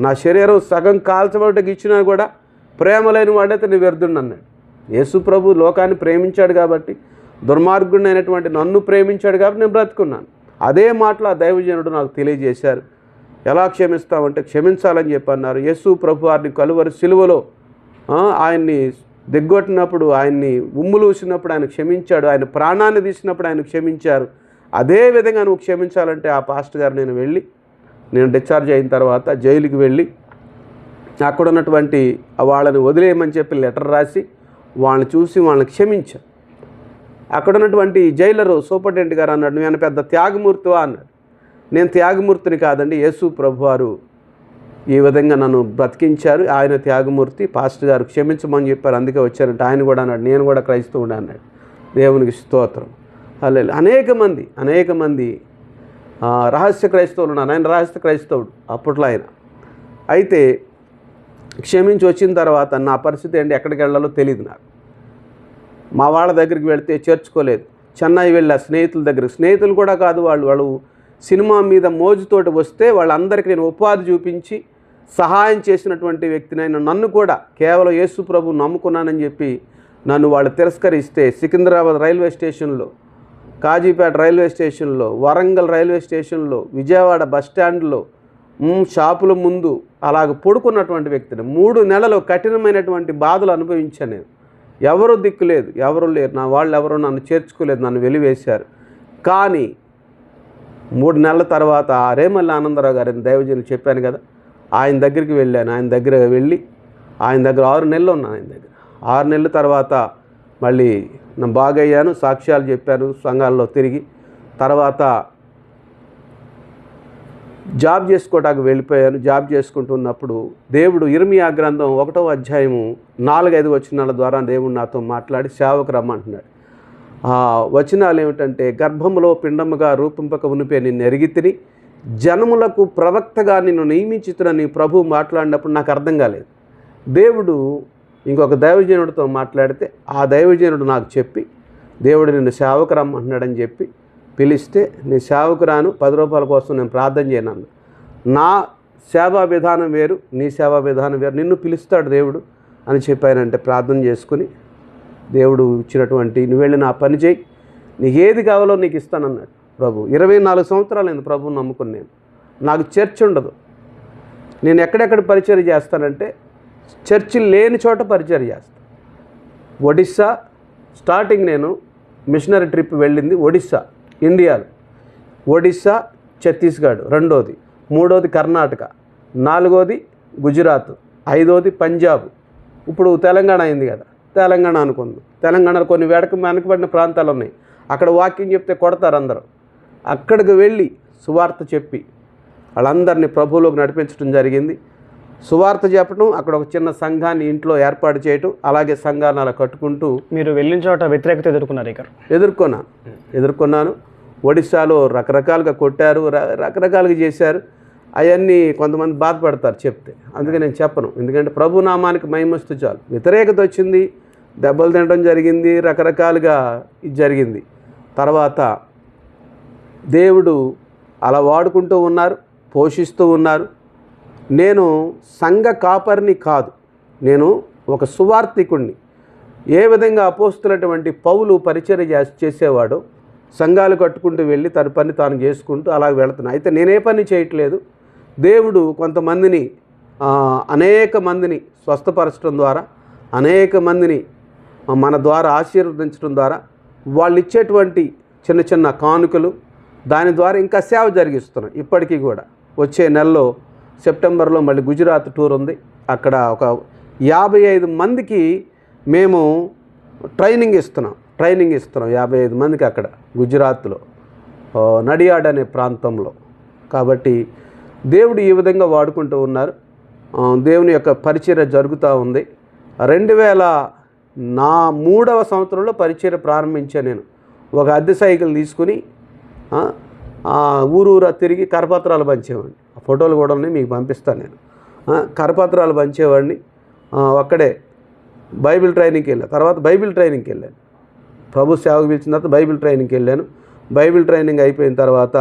నా శరీరం సగం కాల్చబడటకు ఇచ్చినా కూడా ప్రేమ లేని వాడైతే నీ వ్యర్థుడు అన్నాడు. యేసు ప్రభు లోకాన్ని ప్రేమించాడు కాబట్టి, దుర్మార్గుడిని అయినటువంటి నన్ను ప్రేమించాడు కాబట్టి నేను బ్రతుకున్నాను. అదే మాటలు ఆ దైవజనుడు నాకు తెలియజేశారు. ఎలా క్షమిస్తామంటే క్షమించాలని చెప్పి అన్నారు. యేసు ప్రభు వారిని కలువరి సిలువలో ఆయన్ని దిగ్గొట్టినప్పుడు, ఆయన్ని ఉమ్ములూసినప్పుడు ఆయన క్షమించాడు, ఆయన ప్రాణాన్ని తీసినప్పుడు ఆయన క్షమించారు. అదే విధంగా నువ్వు క్షమించాలంటే ఆ పాస్టర్ గారు నేను డిశ్చార్జ్ అయిన తర్వాత జైలుకి వెళ్ళి అక్కడ ఉన్నటువంటి వాళ్ళని వదిలేయమని చెప్పి లెటర్ రాసి వాళ్ళని చూసి వాళ్ళని క్షమించాను. అక్కడ ఉన్నటువంటి జైలరు సూపరింటెండెంట్ గారు అన్నాడు, నువ్వు పెద్ద త్యాగమూర్తివా అన్నాడు. నేను త్యాగమూర్తిని కాదండి, యేసు ప్రభువారు ఈ విధంగా నన్ను బ్రతికించారు, ఆయన త్యాగమూర్తి, పాస్టర్ గారు క్షమించమని చెప్పారు, అందుకే వచ్చారంటే. ఆయన కూడా అన్నాడు, నేను కూడా క్రైస్తవుడు అన్నాడు. దేవునికి స్తోత్రం. అలా అనేక మంది రహస్య క్రైస్తవులు ఉన్నారు. ఆయన రహస్య క్రైస్తవుడు అప్పట్లో ఆయన. అయితే క్షమించి వచ్చిన తర్వాత నా పరిస్థితి ఏంటి, ఎక్కడికి వెళ్ళాలో తెలియదు నాకు. మా వాళ్ళ దగ్గరికి వెళితే చేర్చుకోలేదు. చెన్నై వెళ్ళా స్నేహితుల దగ్గర, స్నేహితులు కూడా కాదు, వాళ్ళు సినిమా మీద మోజుతోటి వస్తే వాళ్ళందరికీ నేను ఉపాధి చూపించి సహాయం చేసినటువంటి వ్యక్తిని. నన్ను కూడా కేవలం యేసు ప్రభు నమ్ముకున్నానని చెప్పి నన్ను వాళ్ళు తిరస్కరిస్తే సికింద్రాబాద్ రైల్వే స్టేషన్లో, కాజీపేట రైల్వే స్టేషన్లో, వరంగల్ రైల్వే స్టేషన్లో, విజయవాడ బస్ స్టాండ్లో, షాపుల ముందు అలాగ పడుకున్నటువంటి వ్యక్తిని 3 నెలలు కఠినమైనటువంటి బాధలు అనుభవించాను నేను. ఎవరు దిక్కులేదు, ఎవరు లేరు, నా వాళ్ళు ఎవరు నన్ను చేర్చుకోలేదు, నన్ను వెలివేశారు. కానీ 3 నెలల తర్వాత రేమల్లి ఆనందరావు గారిని దైవజనులు చెప్పాను కదా, ఆయన దగ్గరికి వెళ్ళాను. ఆయన దగ్గర 6 నెలలు ఉన్నాను. ఆయన దగ్గర 6 నెలల తర్వాత మళ్ళీ నేను బాగయ్యాను, సాక్ష్యాలు చెప్పాను సంఘాల్లో తిరిగి. తర్వాత జాబ్ చేసుకోవడానికి వెళ్ళిపోయాను. జాబ్ చేసుకుంటున్నప్పుడు దేవుడు ఇర్మియా గ్రంథం 1వ అధ్యాయము 4-5 వచనాల ద్వారా దేవుడు నాతో మాట్లాడి సేవకు రమ్మంటున్నాడు. వచనాలు ఏమిటంటే, గర్భములో పిండముగా రూపింపక ఉనిపే నిన్ను ఎరిగితిని, జనములకు ప్రవక్తగా నిన్ను నియమించుతునని ప్రభు మాట్లాడినప్పుడు నాకు అర్థం కాలేదు. దేవుడు ఇంకొక దైవజనుడితో మాట్లాడితే ఆ దైవజనుడు నాకు చెప్పి, దేవుడు నిన్ను సేవకు రమ్మంటున్నాడని చెప్పి పిలిస్తే, నీ సేవకు రాను, 10 రూపాయల కోసం నేను ప్రార్థన చేయను అన్న. నా సేవా విధానం వేరు, నీ సేవా విధానం వేరు, నిన్ను పిలుస్తాడు దేవుడు అని చెప్పానంటే ప్రార్థన చేసుకుని దేవుడు ఇచ్చినటువంటి, నువ్వు వెళ్ళి నా పని చేయి, నీకు ఏది కావాలో నీకు ఇస్తానన్నాడు ప్రభు. 24 సంవత్సరాలు నేను ప్రభువుని నమ్ముకున్నాను. నాకు చర్చ్ ఉండదు. నేను ఎక్కడెక్కడ పరిచయం చేస్తానంటే చర్చి లేని చోట పరిచయం చేస్తాను. ఒడిస్సా స్టార్టింగ్ నేను మిషనరీ ట్రిప్ వెళ్ళింది ఒడిస్సా, ఇండియాలో. ఒడిస్సా, ఛత్తీస్గఢ్ 2వది, 3వది కర్ణాటక, 4వది గుజరాత్, 5వది పంజాబ్. ఇప్పుడు తెలంగాణ అయింది కదా, తెలంగాణ అనుకుంది. తెలంగాణలో కొన్ని వెనకబడిన ప్రాంతాలు ఉన్నాయి, అక్కడ వాక్యం చెప్తే కొడతారు అందరూ. అక్కడికి వెళ్ళి సువార్త చెప్పి వాళ్ళందరినీ ప్రభువులోకి నడిపించడం జరిగింది. సువార్త చెప్పడం, అక్కడ ఒక చిన్న సంఘాన్ని ఇంట్లో ఏర్పాటు చేయటం, అలాగే సంఘాన్ని అలా కట్టుకుంటూ. మీరు వెళ్ళిన చోట వ్యతిరేకత ఎదుర్కొన్నారు? ఇక్కడ ఎదుర్కొన్నాను. ఒడిస్సాలో రకరకాలుగా కొట్టారు, రకరకాలుగా చేశారు. అవన్నీ కొంతమంది బాధపడతారు చెప్తే, అందుకే నేను చెప్పను. ఎందుకంటే ప్రభు నామానికి మహిమస్తు చాలు. వ్యతిరేకత వచ్చింది, దెబ్బలు తినడం జరిగింది, రకరకాలుగా ఇది జరిగింది. తర్వాత దేవుడు అలా వాడుకుంటూ ఉన్నారు, పోషిస్తూ ఉన్నారు. నేను సంఘ కాపరిని కాదు, నేను ఒక సువార్థికుడిని. ఏ విధంగా అపోస్తులైనటువంటి పౌలు పరిచర్య చేసేవాడో సంఘాలు కట్టుకుంటూ వెళ్ళి తన పని తాను చేసుకుంటూ అలా వెళుతున్నా. అయితే నేనే పని చేయట్లేదు. దేవుడు కొంతమందిని, అనేక మందిని స్వస్థపరచడం ద్వారా, అనేక మందిని మన ద్వారా ఆశీర్వదించడం ద్వారా వాళ్ళు ఇచ్చేటువంటి చిన్న చిన్న కానుకలు దాని ద్వారా ఇంకా సేవ జరిగిస్తున్నాం ఇప్పటికీ కూడా. వచ్చే నెలలో సెప్టెంబర్లో మళ్ళీ గుజరాత్ టూర్ ఉంది. అక్కడ ఒక 55 మందికి మేము ట్రైనింగ్ ఇస్తున్నాం 55 మందికి అక్కడ గుజరాత్లో నడియాడ్ అనే ప్రాంతంలో. కాబట్టి దేవుడు ఈ విధంగా వాడుకుంటూ ఉన్నారు. దేవుని యొక్క పరిచర్య జరుగుతూ ఉంది. 2003వ సంవత్సరంలో పరిచర్య ప్రారంభించాను నేను. ఒక అద్దె సైకిల్ తీసుకుని ఊరూరా తిరిగి కరపత్రాలు పంచేవాడిని. ఆ ఫోటోలు కూడా ఉన్నాయి, మీకు పంపిస్తాను నేను. కరపత్రాలు పంచేవాడిని. అక్కడే బైబిల్ ట్రైనింగ్కి వెళ్ళాను. తర్వాత బైబిల్ ట్రైనింగ్కి వెళ్ళాను. ప్రభు సేవకు పిలిచిన తర్వాత బైబిల్ ట్రైనింగ్కి వెళ్ళాను. బైబిల్ ట్రైనింగ్ అయిపోయిన తర్వాత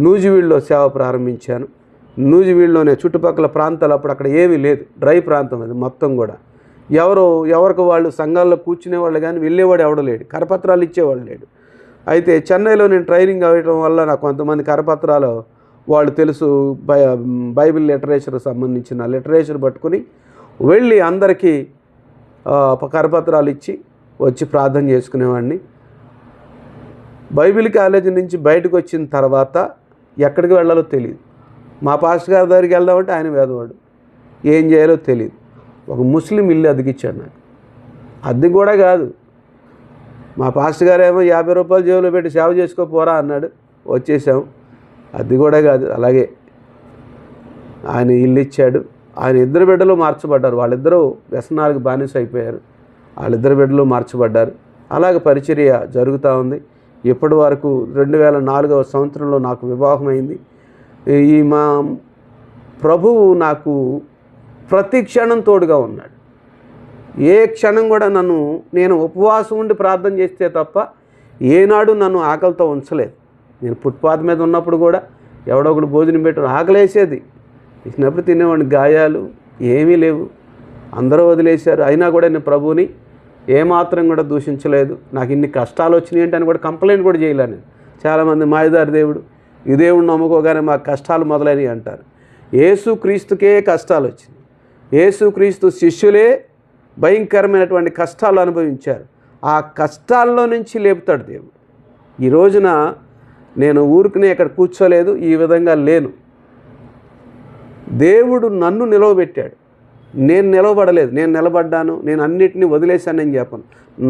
నూజివీడులో సేవ ప్రారంభించాను. నూజివీడులోనే చుట్టుపక్కల ప్రాంతాలు అప్పుడు అక్కడ ఏమీ లేదు, డ్రై ప్రాంతం అది మొత్తం కూడా. ఎవరికి వాళ్ళు సంఘాల్లో కూర్చునేవాళ్ళు కానీ వెళ్ళేవాడు ఎవడో లేడు, కరపత్రాలు ఇచ్చేవాళ్ళు లేడు. అయితే చెన్నైలో నేను ట్రైనింగ్ అవ్వడం వల్ల నాకు కొంతమంది కరపత్రాలు వాళ్ళు తెలుసు, బైబిల్ లిటరేచర్ సంబంధించిన లిటరేచర్ పట్టుకుని వెళ్ళి అందరికీ కరపత్రాలు ఇచ్చి వచ్చి ప్రార్థన చేసుకునేవాడిని. బైబిల్ కాలేజీ నుంచి బయటకు వచ్చిన తర్వాత ఎక్కడికి వెళ్ళాలో తెలియదు. మా పాస్టర్ గారి దగ్గరికి వెళ్దామంటే ఆయన వేదవాడు, ఏం చేయాలో తెలియదు. ఒక ముస్లిం ఇల్లు అద్దెకిచ్చాడు నాకు. అద్దె కూడా కాదు, మా పాస్టర్ గారు ఏమో 50 రూపాయలు జేబులో పెట్టి సేవ చేసుకోపోరా అన్నాడు. వచ్చేసాము. అది కూడా కాదు, అలాగే ఆయన ఇల్లు ఇచ్చాడు. ఆయన 2 బిడ్డలు మార్చబడ్డారు. వాళ్ళిద్దరూ వ్యసనాలకు బానిస అయిపోయారు. వాళ్ళిద్దరు బిడ్డలు మార్చబడ్డారు. అలాగే పరిచర్య జరుగుతూ ఉంది. ఇప్పటి వరకు 2004వ సంవత్సరంలో నాకు వివాహం అయింది. ఈ మా ప్రభువు నాకు ప్రతి క్షణం తోడుగా ఉన్నాడు. ఏ క్షణం కూడా నేను ఉపవాసం ఉండి ప్రార్థన చేస్తే తప్ప ఏనాడు నన్ను ఆకలితో ఉంచలేదు. నేను ఫుట్పాత్ మీద ఉన్నప్పుడు కూడా ఎవడో ఒకడు భోజనం పెట్టు ఆకలేసేది, ఇచ్చినప్పుడు తినేవాడిని. గాయాలు ఏమీ లేవు, అందరూ వదిలేశారు. అయినా కూడా నేను ప్రభువుని ఏమాత్రం కూడా దూషించలేదు. నాకు ఇన్ని కష్టాలు వచ్చినాయి అంటే అని కూడా కంప్లైంట్ కూడా చేయలే నేను. చాలామంది మాయదారి దేవుడు, ఈ దేవుడిని నమ్ముకోగానే మాకు కష్టాలు మొదలైనవి అంటారు. యేసుక్రీస్తుకే కష్టాలు వచ్చినాయి. యేసుక్రీస్తు శిష్యులే భయంకరమైనటువంటి కష్టాలు అనుభవించారు. ఆ కష్టాల్లో నుంచి లేపుతాడు దేవుడు. ఈ రోజున నేను ఊరికనే ఇక్కడ కూర్చోలేదు, ఈ విధంగా లేను. దేవుడు నన్ను నిలవబెట్టాడు. నేను నిలవబడలేదు, నేను నిలబడ్డాను. నేను అన్నిటినీ వదిలేశానని చెప్పను.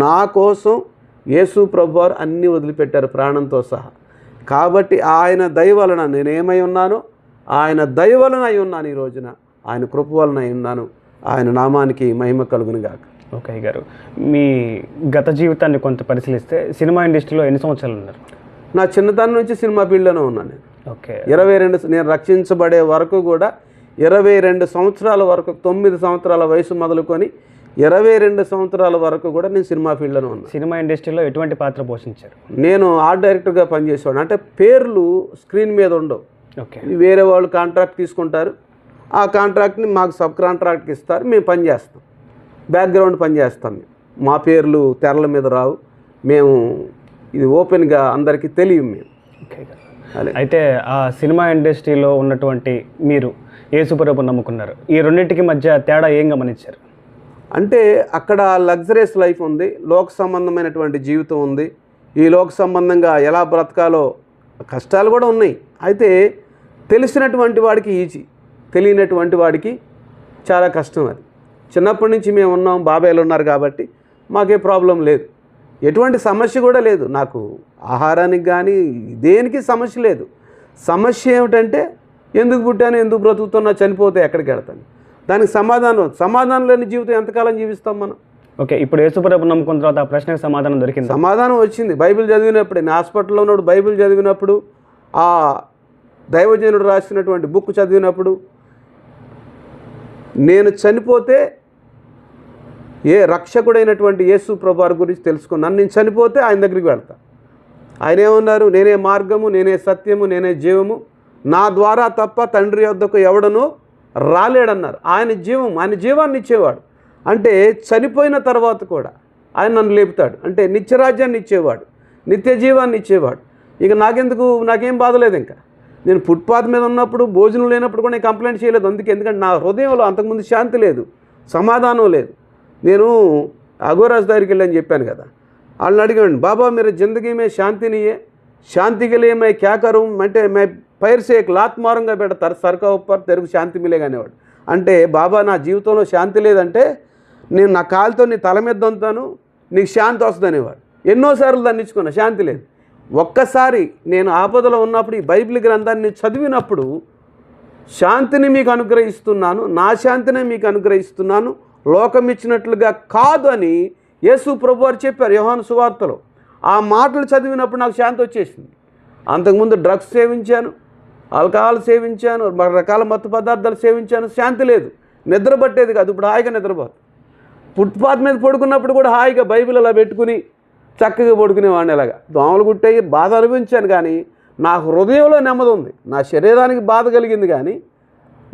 నా కోసం యేసు ప్రభువారు అన్నీ వదిలిపెట్టారు ప్రాణంతో సహా. కాబట్టి ఆయన దయ వలన నేనేమై ఉన్నానో ఆయన దయ వలన అయి ఉన్నాను. ఈ రోజున ఆయన కృప వలన అయి ఉన్నాను. ఆయన నామానికి మహిమ కలుగును గాక. ఓకే గారు, మీ గత జీవితాన్ని కొంత పరిశీలిస్తే సినిమా ఇండస్ట్రీలో ఎన్ని సంవత్సరాలు ఉన్నారు? నా చిన్నతనం నుంచి సినిమా ఫీల్డ్లోనే ఉన్నాను నేను. ఓకే, 22 నేను రక్షించబడే వరకు కూడా 22 సంవత్సరాల వరకు, 9 సంవత్సరాల వయసు మొదలుకొని 22 సంవత్సరాల వరకు కూడా నేను సినిమా ఫీల్డ్లోనే ఉన్నాను. సినిమా ఇండస్ట్రీలో ఎటువంటి పాత్ర పోషించారు? నేను ఆర్ట్ డైరెక్టర్గా పనిచేసేవాడు. అంటే పేర్లు స్క్రీన్ మీద ఉండవు. ఓకే, వేరే వాళ్ళు కాంట్రాక్ట్ తీసుకుంటారు. ఆ కాంట్రాక్ట్ని మాకు సబ్ కాంట్రాక్ట్కి ఇస్తారు, మేము పని చేస్తాం, బ్యాక్గ్రౌండ్ పని చేస్తాం. మా పేర్లు తెరల మీద రావు. మేము ఇది ఓపెన్గా అందరికీ తెలియదు మేము. ఓకే, అయితే ఆ సినిమా ఇండస్ట్రీలో ఉన్నటువంటి మీరు యేసుప్రభుని నమ్ముకున్నారు. ఈ రెండింటికి మధ్య తేడా ఏం గమనించారు? అంటే అక్కడ లగ్జరీస్ లైఫ్ ఉంది, లోక సంబంధమైనటువంటి జీవితం ఉంది. ఈ లోక సంబంధంగా ఎలా బ్రతకాలో కష్టాలు కూడా ఉన్నాయి. అయితే తెలిసినటువంటి వాడికి ఈజీ, తెలియనటువంటి వాడికి చాలా కష్టం. అది చిన్నప్పటి నుంచి మేము ఉన్నాం, బాబాయ్లు ఉన్నారు కాబట్టి మాకే ప్రాబ్లం లేదు, ఎటువంటి సమస్య కూడా లేదు. నాకు ఆహారానికి కానీ దేనికి సమస్య లేదు. సమస్య ఏమిటంటే ఎందుకు పుట్టాను, ఎందుకు బ్రతుకుతున్నా, చనిపోతే ఎక్కడికి వెళ్తాను, దానికి సమాధానం లేని జీవితం ఎంతకాలం జీవిస్తాం మనం. ఓకే, ఇప్పుడు యేసుప్రభుని నమ్ముకున్న తర్వాత ఆ ప్రశ్నకు సమాధానం దొరికింది? సమాధానం వచ్చింది. బైబిల్ చదివినప్పుడు, నేను హాస్పిటల్లో ఉన్నప్పుడు బైబిల్ చదివినప్పుడు, ఆ దైవజనుడు రాసినటువంటి బుక్ చదివినప్పుడు, నేను చనిపోతే రక్షకుడైనటువంటి యేసు ప్రభువారి గురించి తెలుసుకున్నాను. నేను చనిపోతే ఆయన దగ్గరికి వెళ్తా. ఆయన ఏమన్నారు? నేనే మార్గము, నేనే సత్యము, నేనే జీవము, నా ద్వారా తప్ప తండ్రి యొద్దకు ఎవడనూ రాలేడన్నారు. ఆయన జీవాన్ని ఇచ్చేవాడు. అంటే చనిపోయిన తర్వాత కూడా ఆయన నన్ను లేపుతాడు. అంటే నిత్యరాజ్యాన్ని ఇచ్చేవాడు, నిత్య జీవాన్ని ఇచ్చేవాడు. ఇక నాకేం బాధలేదు. ఇంకా నేను ఫుట్పాత్ మీద ఉన్నప్పుడు, భోజనం లేనప్పుడు కూడా నేను కంప్లైంట్ చేయలేదు. ఎందుకంటే నా హృదయంలో అంతకుముందు శాంతి లేదు, సమాధానం లేదు. నేను అఘోరాజ్ దగ్గరికి వెళ్ళని చెప్పాను కదా, వాళ్ళని అడిగాడు, బాబా మీరు జిందగీ మే శాంతి నీయే, శాంతి के लिए मैं क्या करूं అంటే मैं पैर से एक लात मारूंगा बेटा सर का ऊपर तेरे को శాంతి మిలేగా అనేవాడు. అంటే బాబా నా జీవితంలో శాంతి లేదంటే నేను నా కాలుతో నీ తల మీద దొంతాను, నీకు శాంతి వస్తుంది అనేవాడు. ఎన్నోసార్లు దండించుకున్నా, శాంతి లేదు. ఒక్కసారి నేను ఆపదలో ఉన్నప్పుడు ఈ బైబిల్ గ్రంథాన్ని చదివినప్పుడు శాంతిని మీకు అనుగ్రహిస్తున్నాను, నా శాంతిని మీకు అనుగ్రహిస్తున్నాను, లోకం ఇచ్చినట్లుగా కాదు అని యేసు ప్రభువారు చెప్పారు యోహాను సువార్తలో. ఆ మాటలు చదివినప్పుడు నాకు శాంతి వచ్చేసింది. అంతకుముందు డ్రగ్స్ సేవించాను, ఆల్కహాల్ సేవించాను, రకరకాల మత్తు పదార్థాలు సేవించాను, శాంతి లేదు, నిద్ర పట్టేది కాదు. ఇప్పుడు హాయిగా నిద్రపోదు. ఫుట్పాత్ మీద పడుకున్నప్పుడు కూడా హాయిగా బైబిల్ అలా పెట్టుకుని చక్కగా పడుకునేవాడిని. ఇలాగా దోమలు గుట్టయి బాధ అనుభవించాను, కానీ నా హృదయంలో నెమ్మది ఉంది. నా శరీరానికి బాధ కలిగింది కానీ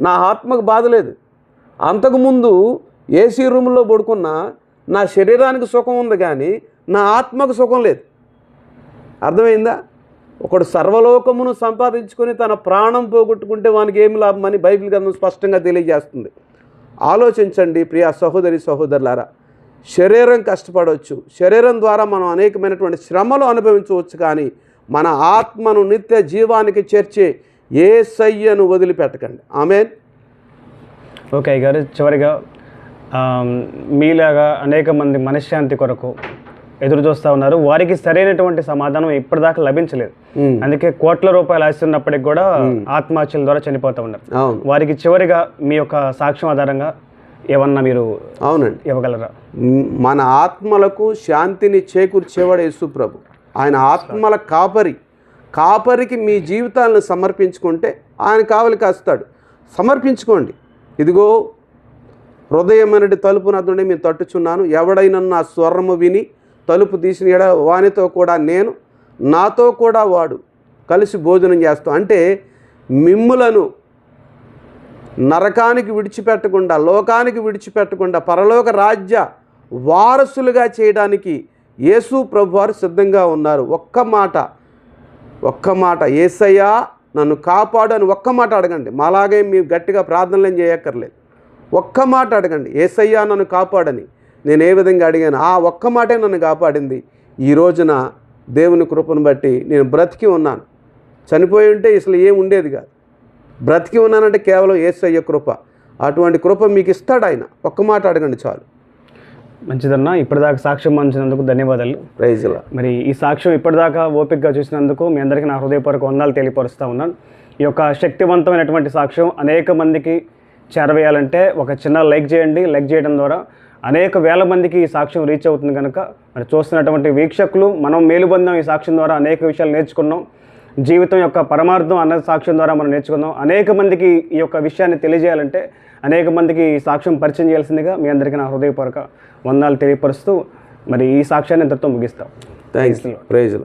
నా ఆత్మకు బాధ లేదు. అంతకుముందు ఏసీ రూమ్లో పడుకున్నా నా శరీరానికి సుఖం ఉంది కానీ నా ఆత్మకు సుఖం లేదు. అర్థమైందా? ఒకడు సర్వలోకమును సంపాదించుకొని తన ప్రాణం పోగొట్టుకుంటే వానికి ఏమి లాభం అని బైబిల్ గ్రంథం స్పష్టంగా తెలియజేస్తుంది. ఆలోచించండి ప్రియ సహోదరి సహోదరులారా, శరీరం కష్టపడవచ్చు, శరీరం ద్వారా మనం అనేకమైనటువంటి శ్రమలు అనుభవించవచ్చు, కానీ మన ఆత్మను నిత్య జీవానికి చేర్చే యేసయ్యను వదిలిపెట్టకండి. ఆమేన్. ఓకే గారు, చివరిగా మీలాగా అనేక మంది మనశ్శాంతి కొరకు ఎదురు చూస్తూ ఉన్నారు. వారికి సరైనటువంటి సమాధానం ఇప్పటిదాకా లభించలేదు. అందుకే కోట్ల రూపాయలు ఆస్తున్నప్పటికి కూడా ఆత్మహత్యల ద్వారా చనిపోతూ ఉన్నారు. వారికి చివరిగా మీ యొక్క సాక్ష్యం ఆధారంగా ఏమన్నా మీరు అవునండి ఇవ్వగలరా? మన ఆత్మలకు శాంతిని చేకూర్చేవాడు యేసు ప్రభు. ఆయన ఆత్మల కాపరికి మీ జీవితాలను సమర్పించుకుంటే ఆయన కావలి కాస్తాడు. సమర్పించుకోండి. ఇదిగో హృదయమైనటి తలుపు నద్దుండి మేము తట్టుచున్నాను, ఎవడైనా నా స్వరము విని తలుపు తీసిన ఎడ వానితో కూడా నేను, నాతో కూడా వాడు కలిసి భోజనం చేస్తాం. అంటే మిమ్ములను నరకానికి విడిచిపెట్టకుండా, లోకానికి విడిచిపెట్టకుండా పరలోక రాజ్య వారసులుగా చేయడానికి యేసు ప్రభువారు సిద్ధంగా ఉన్నారు. ఒక్క మాట యేసయ్యా నన్ను కాపాడు అని ఒక్క మాట అడగండి. మాలాగే మీరు గట్టిగా ప్రార్థనలు చేయక్కర్లేదు. ఒక్క మాట అడగండి, యేసయ్యా నన్ను కాపాడని. నేను ఏ విధంగా అడిగాను, ఆ ఒక్క మాటే నన్ను కాపాడింది. ఈ రోజున దేవుని కృపను బట్టి నేను బ్రతికి ఉన్నాను. చనిపోయి ఉంటే అసలు ఏం ఉండేది కాదు. బ్రతికి ఉన్నానంటే కేవలం యేసయ్య కృప. అటువంటి కృప మీకు ఇస్తాడు ఆయన. ఒక్క మాట అడగండి చాలు. మంచిదన్నా, ఇప్పటిదాకా సాక్ష్యం అందించినందుకు ధన్యవాదాలు. Praise lord. మరి ఈ సాక్ష్యం ఇప్పటిదాకా ఓపికగా చూసినందుకు మీ అందరికీ నా హృదయపూర్వక వందనాలు తెలియపరుస్తూ ఉన్నాను. ఈ యొక్క శక్తివంతమైనటువంటి సాక్ష్యం అనేక మందికి చేరవేయాలంటే ఒక చిన్న లైక్ చేయండి. లైక్ చేయడం ద్వారా అనేక వేల మందికి ఈ సాక్ష్యం రీచ్ అవుతుంది కనుక మరి చూస్తున్నటువంటి వీక్షకులు మనం మేలుబంధం ఈ సాక్ష్యం ద్వారా అనేక విషయాలు నేర్చుకున్నాం. జీవితం యొక్క పరమార్థం అన్న సాక్ష్యం ద్వారా మనం నేర్చుకుందాం. అనేక మందికి ఈ యొక్క విషయాన్ని తెలియజేయాలంటే అనేక మందికి ఈ సాక్ష్యం పరిచయం చేయాల్సిందిగా మీ అందరికీ నా హృదయపూర్వక వందనాలు తెలియపరుస్తూ మరి ఈ సాక్ష్యాన్ని ఇంతటితో ముగిస్తాం. థ్యాంక్స్. Praise lord.